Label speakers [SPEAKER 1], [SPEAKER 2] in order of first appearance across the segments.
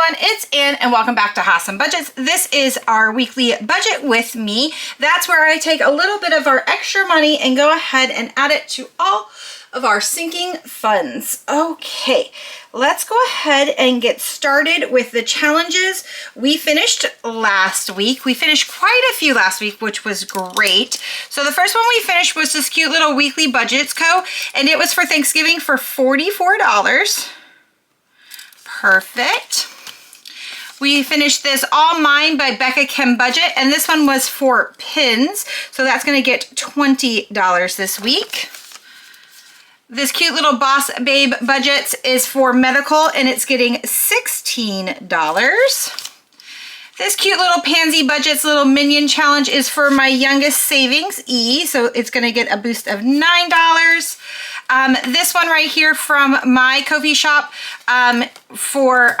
[SPEAKER 1] everyone, it's Ann and welcome back to Awesome Budgets. This is our weekly budget with me. That's where I take a little bit of our extra money and go ahead and add it to all of our sinking funds. Okay, let's go ahead and get started with the challenges we finished last week. We finished quite a few last week, which was great. So the first one we finished was this cute little weekly budgets co, and it was for Thanksgiving for $44. Perfect. We finished this All Mine by Becca Kim Budget, and this one was for pins, so that's going to get $20 this week. This cute little Boss Babe Budgets is for medical, and it's getting $16. This cute little Pansy Budgets little Minion Challenge is for my youngest savings, E, so it's going to get a boost of $9. This one right here from my Ko-fi shop for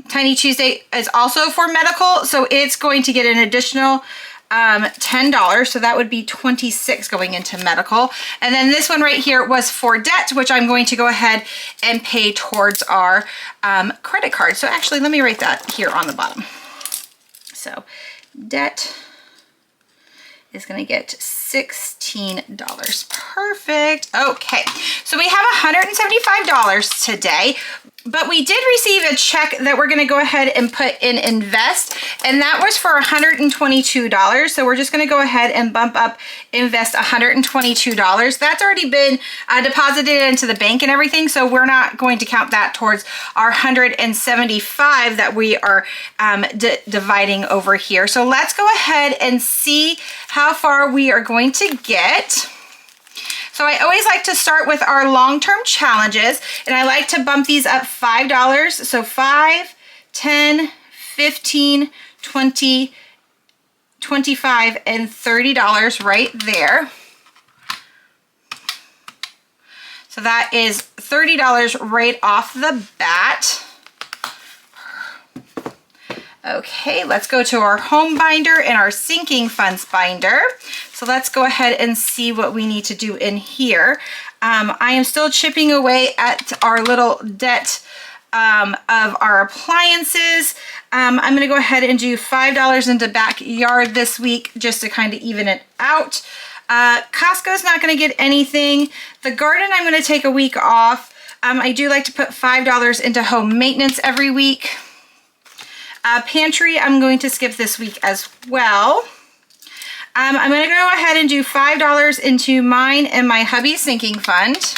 [SPEAKER 1] Tiny Tuesday is also for medical, so it's going to get an additional $10, so that would be $26 going into medical. And then this one right here was for debt, which I'm going to go ahead and pay towards our credit card. So actually, let me write that here on the bottom. So debt is going to get $16. Perfect. Okay, so we have $175 today, but we did receive a check that we're going to go ahead and put in invest, and that was for $122. So we're just going to go ahead and bump up invest $122. That's already been deposited into the bank and everything, so we're not going to count that towards our $175 that we are dividing over here. So let's go ahead and see how far we are going to get. So I always like to start with our long-term challenges, and I like to bump these up $5. So 5, 10, 15, 20, 25, and $30 right there. So that is $30 right off the bat. Okay, let's go to our home binder and our sinking funds binder. So let's go ahead and see what we need to do in here. I am still chipping away at our little debt of our appliances. I'm going to go ahead and do $5 into backyard this week just to kind of even it out. Costco's not going to get anything. The garden, I'm going to take a week off. I do like to put $5 into home maintenance every week. Pantry, I'm going to skip this week as well. I'm going to go ahead and do $5 into mine and my hubby's sinking fund.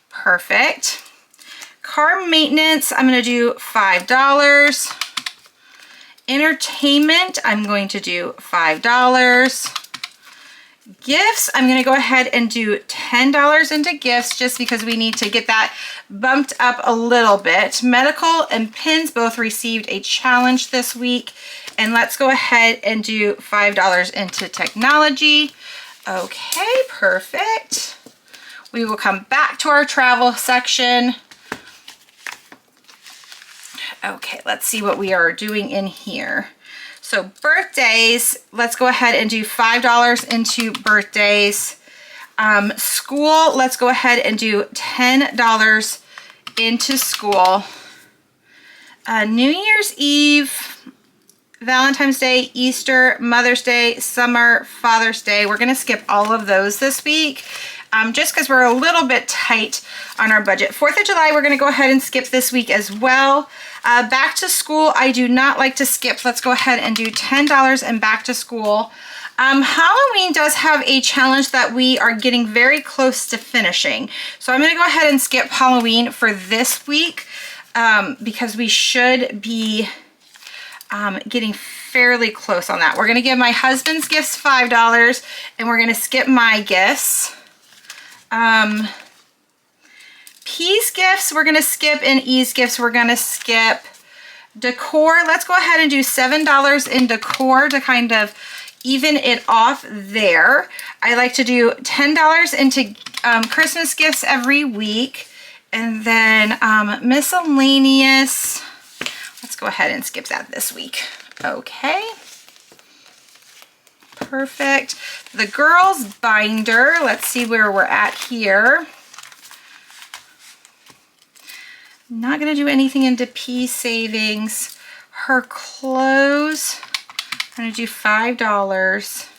[SPEAKER 1] Perfect. Car maintenance, I'm going to do $5. Entertainment, I'm going to do $5. Gifts, I'm going to go ahead and do $10 into gifts just because we need to get that bumped up a little bit. Medical and pins both received a challenge this week. And let's go ahead and do $5 into technology. Okay, perfect. We will come back to our travel section. Okay, let's see what we are doing in here. So birthdays, let's go ahead and do $5 into birthdays. School, let's go ahead and do $10 into school. New Year's Eve, Valentine's Day, Easter, Mother's Day, summer, Father's Day. We're going to skip all of those this week just because we're a little bit tight on our budget. 4th of July, we're going to go ahead and skip this week as well. Back to school, I do not like to skip. Let's go ahead and do $10 and back to school. Halloween does have a challenge that we are getting very close to finishing. So I'm going to go ahead and skip Halloween for this week because we should be getting fairly close on that. We're going to give my husband's gifts $5 and we're going to skip my gifts. P's gifts we're going to skip, and E's gifts we're going to skip. Decor, let's go ahead and do $7 in decor to kind of even it off there. I like to do $10 into Christmas gifts every week. And then miscellaneous, let's go ahead and skip that this week. Okay. Perfect. The girls binder, let's see where we're at here. Not going to do anything into P savings. Her clothes, I'm going to do $5.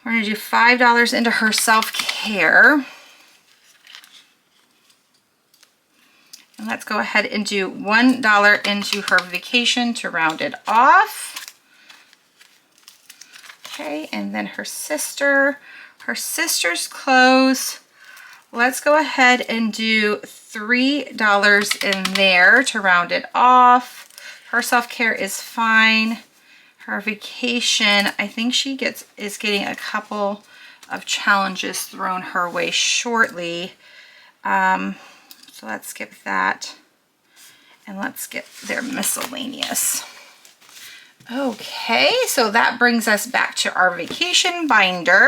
[SPEAKER 1] We're going to do $5 into her self-care. And let's go ahead and do $1 into her vacation to round it off. Okay, and then her sister's clothes. Let's go ahead and do $3 in there to round it off. Her self-care is fine. Her vacation, I think she is getting a couple of challenges thrown her way shortly. So let's skip that. And let's get their miscellaneous. Okay, so that brings us back to our vacation binder.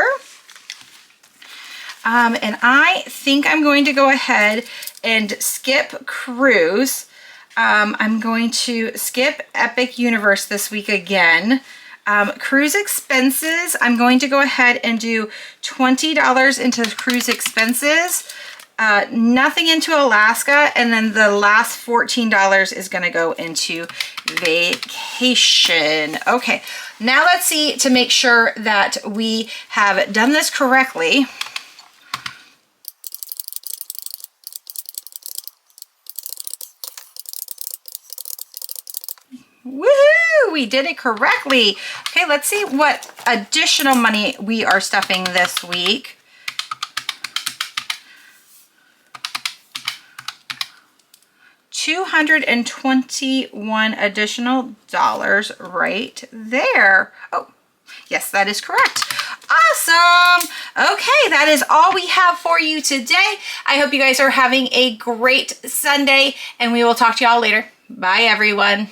[SPEAKER 1] And I think I'm going to go ahead and skip cruise. I'm going to skip Epic Universe this week again. Cruise expenses, I'm going to go ahead and do $20 into cruise expenses. Nothing into Alaska, and then the last $14 is going to go into vacation. Okay, now let's see to make sure that we have done this correctly. Woohoo! We did it correctly. Okay, let's see what additional money we are stuffing this week. $221 additional dollars right there. Oh, yes, that is correct. Awesome. Okay, that is all we have for you today. I hope you guys are having a great Sunday, and we will talk to y'all later. Bye, everyone.